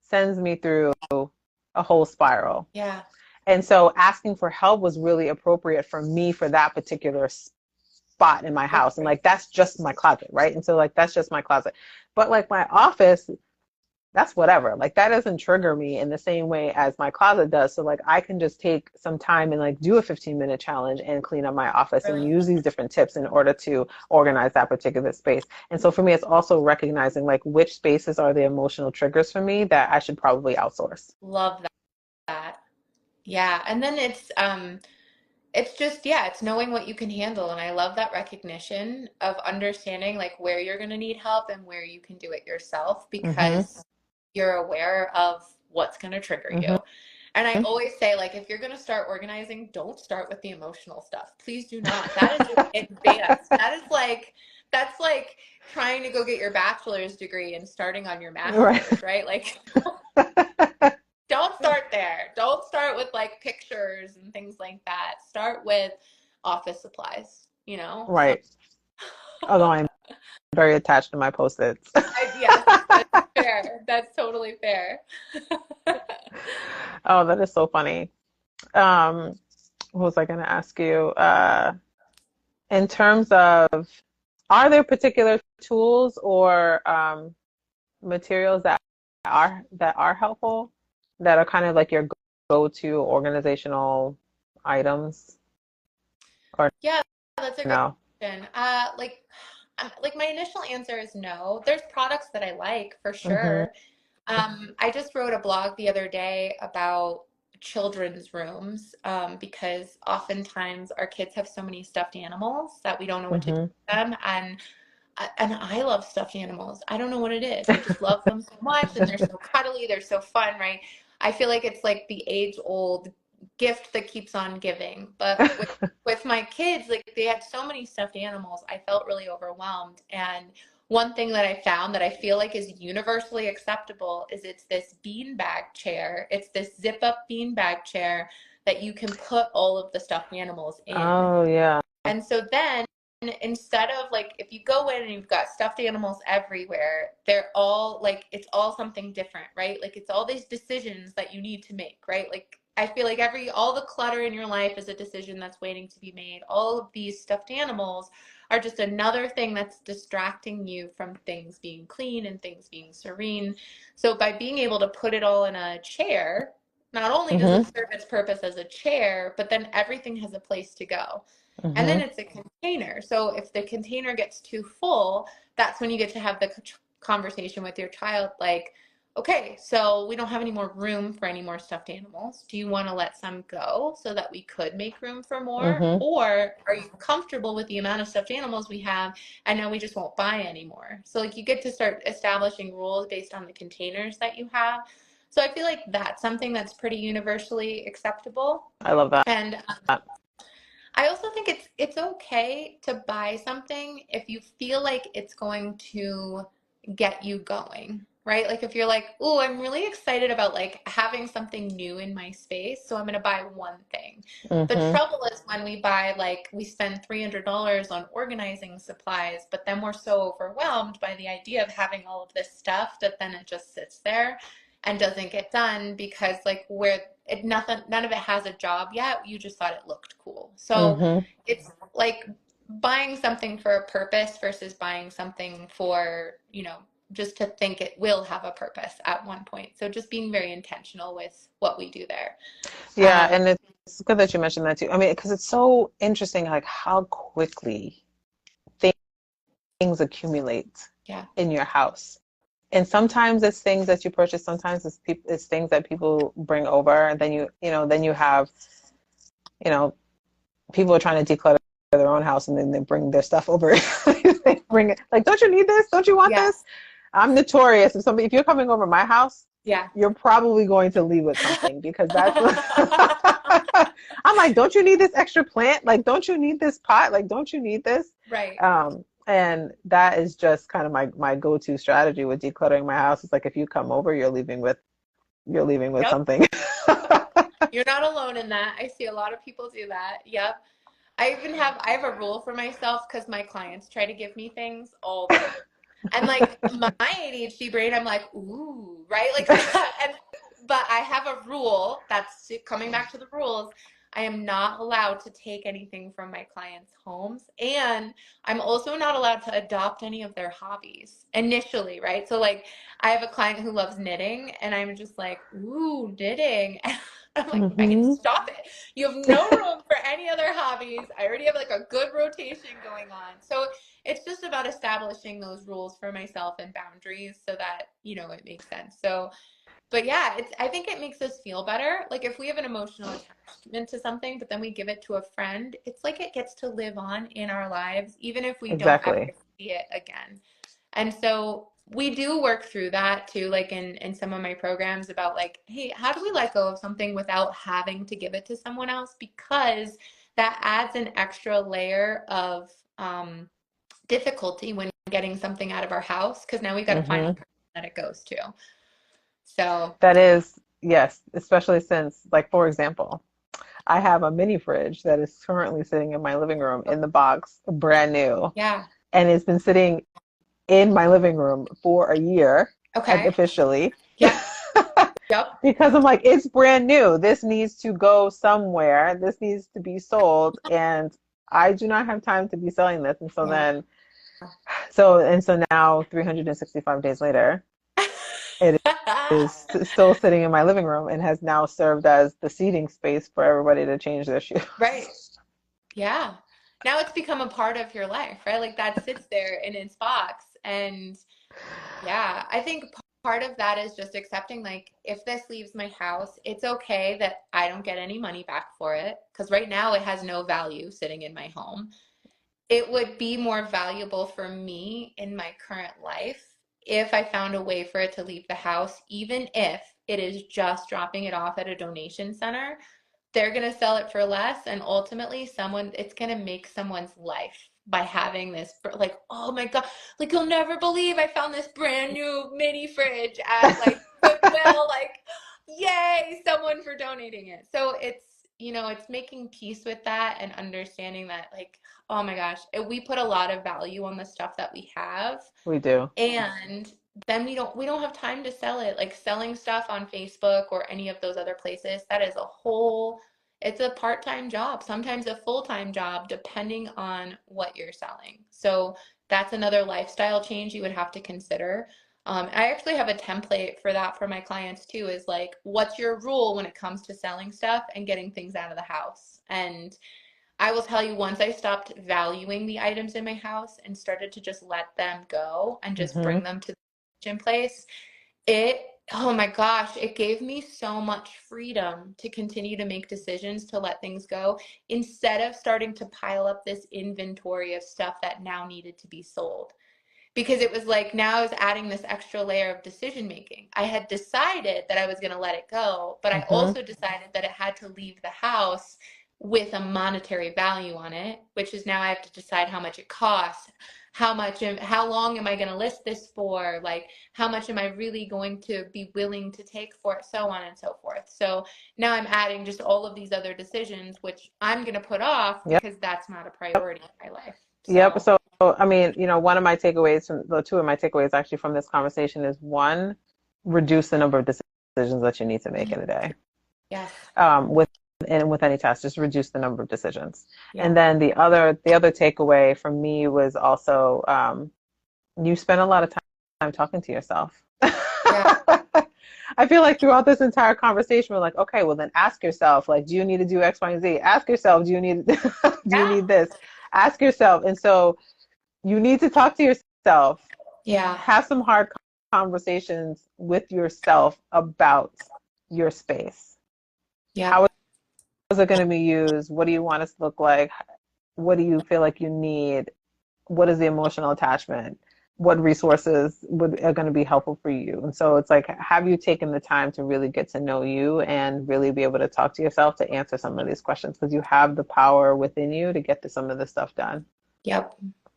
sends me through a whole spiral. Yeah. And so asking for help was really appropriate for me for that particular spot in my house. And Right. like, that's just my closet, right? And so like, that's just my closet. But like my office, that's whatever. Like that doesn't trigger me in the same way as my closet does. So like I can just take some time and like do a 15-minute challenge and clean up my office and Really. use these different tips in order to organize that particular space. And so for me, it's also recognizing like which spaces are the emotional triggers for me that I should probably outsource. Love that. Yeah. And then it's just, yeah, it's knowing what you can handle. And I love that recognition of understanding like where you're going to need help and where you can do it yourself Mm-hmm. because you're aware of what's going to trigger Mm-hmm. you. And I always say, like, if you're going to start organizing, don't start with the emotional stuff. Please do not. That is advanced. That's like trying to go get your bachelor's degree and starting on your Right. master's, right? Like, don't start there. Don't start with like pictures and things like that. Start with office supplies, you know? So, Right. Although I'm very attached to my post-its. yes, that's fair. That's totally fair. Oh, that is so funny. Um, what was I going to ask you? In terms of, are there particular tools or materials that are helpful, that are kind of like your go-to organizational items, or Yeah, that's a great no? question. Like my initial answer is no. There's products that I like for Mm-hmm. sure. I just wrote a blog the other day about children's rooms because oftentimes our kids have so many stuffed animals that we don't know what to do Mm-hmm. with them. And I love stuffed animals. I don't know what it is. I just love them so much, and they're so cuddly. They're so fun, right? I feel like it's like the age-old gift that keeps on giving. But with my kids, like they had so many stuffed animals, I felt really overwhelmed. And one thing that I found that I feel like is universally acceptable is it's this beanbag chair. It's this zip-up beanbag chair that you can put all of the stuffed animals in. Oh yeah. And so then instead of like if you go in and you've got stuffed animals everywhere, they're all like it's all something different, right? Like it's all these decisions that you need to make, right? Like I feel like all the clutter in your life is a decision that's waiting to be made. All of these stuffed animals are just another thing that's distracting you from things being clean and things being serene. So by being able to put it all in a chair, not only does it Mm-hmm. serve its purpose as a chair, but then everything has a place to go. And then Mm-hmm. it's a container. So if the container gets too full, that's when you get to have the conversation with your child like, okay, so we don't have any more room for any more stuffed animals. Do you want to let some go so that we could make room for more? Mm-hmm. Or are you comfortable with the amount of stuffed animals we have and now we just won't buy anymore? So like you get to start establishing rules based on the containers that you have. So I feel like that's something that's pretty universally acceptable. I love that. And I also think it's okay to buy something if you feel like it's going to get you going. right? Like if you're like, oh, I'm really excited about like having something new in my space, so I'm going to buy one thing. The Mm-hmm. trouble is when we buy, like, we spend $300 on organizing supplies, but then we're so overwhelmed by the idea of having all of this stuff that then it just sits there and doesn't get done because like where it nothing none of it has a job yet. You just thought it looked cool. So Mm-hmm. it's like buying something for a purpose versus buying something for, just to think it will have a purpose at one point. So just being very intentional with what we do there. Yeah, Um, and it's good that you mentioned that too. I mean, because it's so interesting, like how quickly things accumulate yeah. in your house. And sometimes it's things that you purchase, sometimes it's things that people bring over, and then then you have, you know, people are trying to declutter their own house and then they bring their stuff over. They bring it like, don't you need this? Don't you want this? Yes. I'm notorious. If you're coming over my house, Yeah. you're probably going to leave with something because that's I'm like, don't you need this extra plant? Like, don't you need this pot? Like, don't you need this? Right. And that is just kind of my go-to strategy with decluttering my house. It's like if you come over, you're leaving with Yep. something. You're not alone in that. I see a lot of people do that. Yep. I have a rule for myself because my clients try to give me things all the time. And like my ADHD brain, I'm like, ooh, right? Like, and but I have a rule that's coming back to the rules. I am not allowed to take anything from my clients' homes, and I'm also not allowed to adopt any of their hobbies initially, right? So like, I have a client who loves knitting, and I'm just like, ooh, knitting. I'm like, Megan, Hmm. stop it. You have no room for any other hobbies. I already have like a good rotation going on. So it's just about establishing those rules for myself and boundaries so that, it makes sense. So, but yeah, I think it makes us feel better. Like if we have an emotional attachment to something, but then we give it to a friend, it's like it gets to live on in our lives, even if we don't ever Exactly. see it again. And so we do work through that too, like in some of my programs about like, hey, how do we let go of something without having to give it to someone else? Because that adds an extra layer of difficulty when getting something out of our house because now we got to find the Hmm. person that it goes to. So, That is, yes, especially since, like, for example, I have a mini fridge that is currently sitting in my living room in the box, brand new, yeah. and it's been sitting in my living room for a year Okay. officially. Yep. Yep. Because I'm like, it's brand new. This needs to go somewhere. This needs to be sold. And I do not have time to be selling this. And so Yeah. then, so now 365 days later, it is still sitting in my living room and has now served as the seating space for everybody to change their shoes. Right. Yeah. Now it's become a part of your life, right? Like that sits there in its box. And yeah, I think part of that is just accepting like if this leaves my house, it's okay that I don't get any money back for it because right now it has no value sitting in my home. It would be more valuable for me in my current life if I found a way for it to leave the house, even if it is just dropping it off at a donation center. They're going to sell it for less, and ultimately, it's going to make someone's life by having this, like, oh my God, like, you'll never believe I found this brand new mini fridge at like Goodwill, like, yay, someone for donating it. So it's making peace with that and understanding that, like, oh my gosh, we put a lot of value on the stuff that we have, We do. and then we don't have time to sell it. Like selling stuff on Facebook or any of those other places, that is it's a part-time job, sometimes a full-time job, depending on what you're selling. So that's another lifestyle change you would have to consider. I actually have a template for that for my clients too, is like, what's your rule when it comes to selling stuff and getting things out of the house? And I will tell you, once I stopped valuing the items in my house and started to just let them go and just Hmm. bring them to the kitchen place, it, oh my gosh, it gave me so much freedom to continue to make decisions to let things go instead of starting to pile up this inventory of stuff that now needed to be sold. Because it was like now I was adding this extra layer of decision making. I had decided that I was going to let it go, but I Hmm. also decided that it had to leave the house with a monetary value on it, which is now I have to decide how much it costs, how long am I going to list this for? Like, how much am I really going to be willing to take for it? So on and so forth. So now I'm adding just all of these other decisions, which I'm going to put off Yep. because that's not a priority in my life. Yep. So So, I mean, one of my takeaways from the two of my takeaways actually from this conversation is one, reduce the number of decisions that you need to make in a day. yes. With any task, just reduce the number of decisions. Yeah. And then the other takeaway from me was also you spend a lot of time talking to yourself. Yeah. I feel like throughout this entire conversation, we're like, okay, well then ask yourself, like, do you need to do X, Y, and Z? Ask yourself, do you need do you Yeah. need this? Ask yourself. And so you need to talk to yourself. Yeah. Have some hard conversations with yourself about your space. Yeah. How is it going to be used? What do you want it to look like? What do you feel like you need? What is the emotional attachment? What resources are going to be helpful for you? And so it's like, have you taken the time to really get to know you and really be able to talk to yourself to answer some of these questions? Because you have the power within you to get to some of this stuff done. Yep.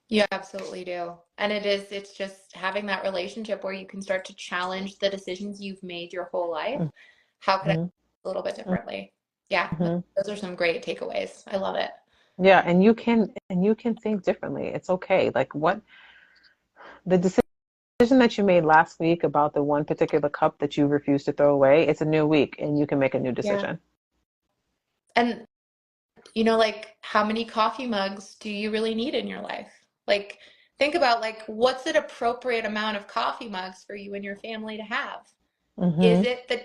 You absolutely do. And it's just having that relationship where you can start to challenge the decisions you've made your whole life. How could I do Mm-hmm. it a little bit differently? Yeah, Mm-hmm. those are some great takeaways. I love it. Yeah, and you can think differently. It's okay. Like what the decision that you made last week about the one particular cup that you refused to throw away, it's a new week and you can make a new Yeah. decision. And like how many coffee mugs do you really need in your life? Like think about like what's an appropriate amount of coffee mugs for you and your family to have? Is Mm-hmm. it the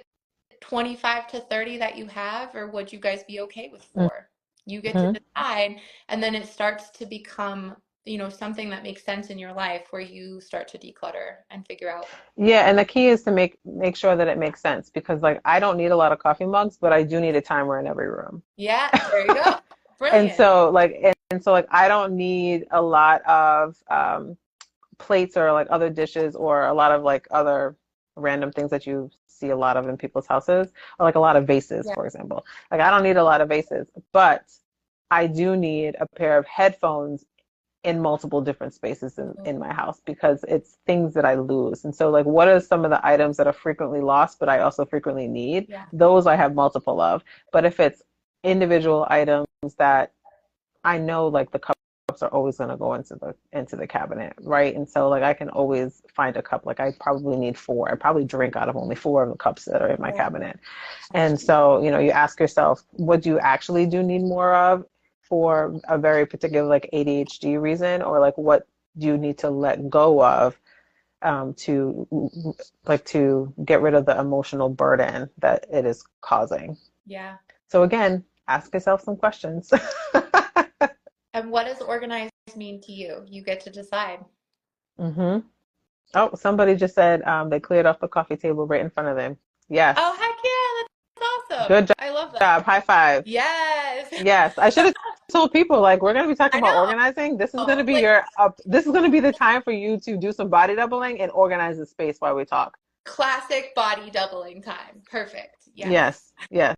25 to 30 that you have, or would you guys be okay with four? You get to Mm-hmm. decide, and then it starts to become, something that makes sense in your life where you start to declutter and figure out. Yeah, and the key is to make sure that it makes sense because like I don't need a lot of coffee mugs, but I do need a timer in every room. Yeah, there you go. And Brilliant. so like I don't need a lot of plates or like other dishes or a lot of like other random things that you see a lot of in people's houses or like a lot of vases, Yeah. for example. Like I don't need a lot of vases, but I do need a pair of headphones in multiple different spaces in my house because it's things that I lose. And so like what are some of the items that are frequently lost but I also frequently need? Yeah. Those I have multiple of. But if it's individual items that I know like the cups are always going to go into the cabinet, right? And so like I can always find a cup. Like I probably need four. I probably drink out of only four of the cups that are in my Yeah. cabinet. And so, you ask yourself, what do you actually do need more of for a very particular like ADHD reason, or like what do you need to let go of to get rid of the emotional burden that it is causing. Yeah. So again, ask yourself some questions. And what does organized mean to you? You get to decide. hmm Oh, somebody just said they cleared off the coffee table right in front of them. Yes. Oh, heck yeah, that's awesome. Good I love that. job. High five. Yes. Yes. I should have told people like we're going to be talking I about know. organizing. This is going to be Like this is going to be the time for you to do some body doubling and organize the space while we talk. classic body doubling time. Perfect. Yes. Yes. Yes.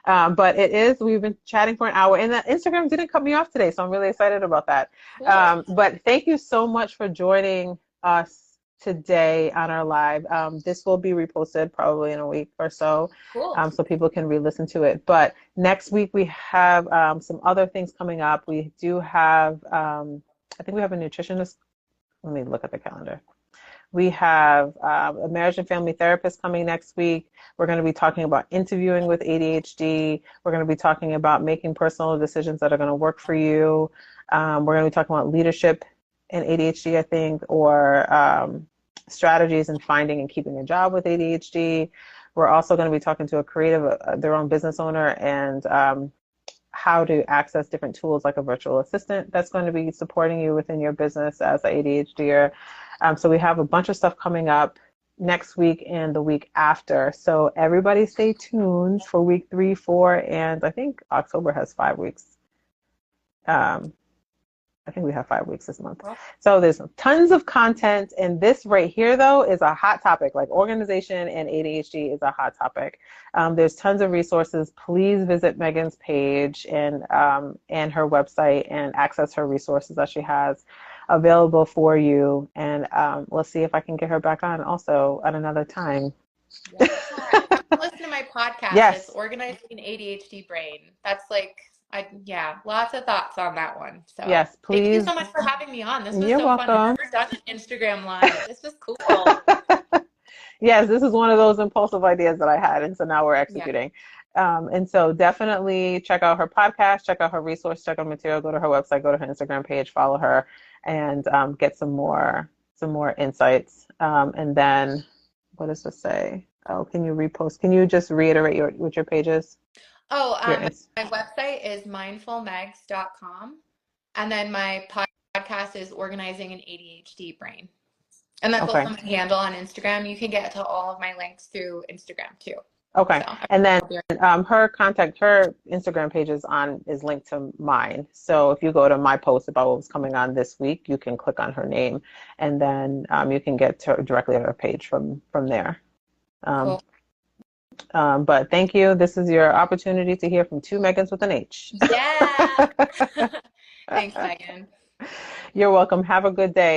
But we've been chatting for an hour and the Instagram didn't cut me off today. So I'm really excited about that. Cool. But thank you so much for joining us today on our live. This will be reposted probably in a week or so, Cool. so people can re-listen to it. But next week we have some other things coming up. We do have, I think we have a nutritionist. Let me look at the calendar. We have a marriage and family therapist coming next week. We're going to be talking about interviewing with ADHD. We're going to be talking about making personal decisions that are going to work for you. We're going to be talking about leadership in ADHD, I think, or strategies in finding and keeping a job with ADHD. We're also going to be talking to a creative, their own business owner, and how to access different tools like a virtual assistant that's going to be supporting you within your business as an ADHDer. So we have a bunch of stuff coming up next week and the week after. So everybody stay tuned for week 3, 4, and I think October has 5 weeks. I think we have 5 weeks this month. So there's tons of content. And this right here, though, is a hot topic. Like organization and ADHD is a hot topic. There's tons of resources. Please visit Meghan's page and her website and access her resources that she has. available for you. And let's see if I can get her back on also at another time. Yeah. Come listen to my podcast. It's Yes. Organizing an ADHD Brain. That's like, yeah, lots of thoughts on that one. So Yes, thank you please. so much for having me on. This was You're so fun. I've welcome. never done an Instagram live. This was cool. Yes, this is one of those impulsive ideas that I had, and so now we're Yeah, executing. And so definitely check out her podcast, check out her resource, check out material, go to her website, go to her Instagram page, follow her, and get some more insights. And then, what does this say? Oh, can you repost? Can you just reiterate what your page is? Oh, Your my website is mindfulmegs.com. And then my podcast is Organizing an ADHD Brain. And that's Okay. also my handle on Instagram. You can get to all of my links through Instagram too. Okay. So, And then her Instagram page is linked to mine. So if you go to my post about what was coming on this week, you can click on her name, and then you can get directly to her page from there. cool. But thank you. This is your opportunity to hear from two Megans with an H. Yeah. Thanks, Megan. You're welcome. Have a good day.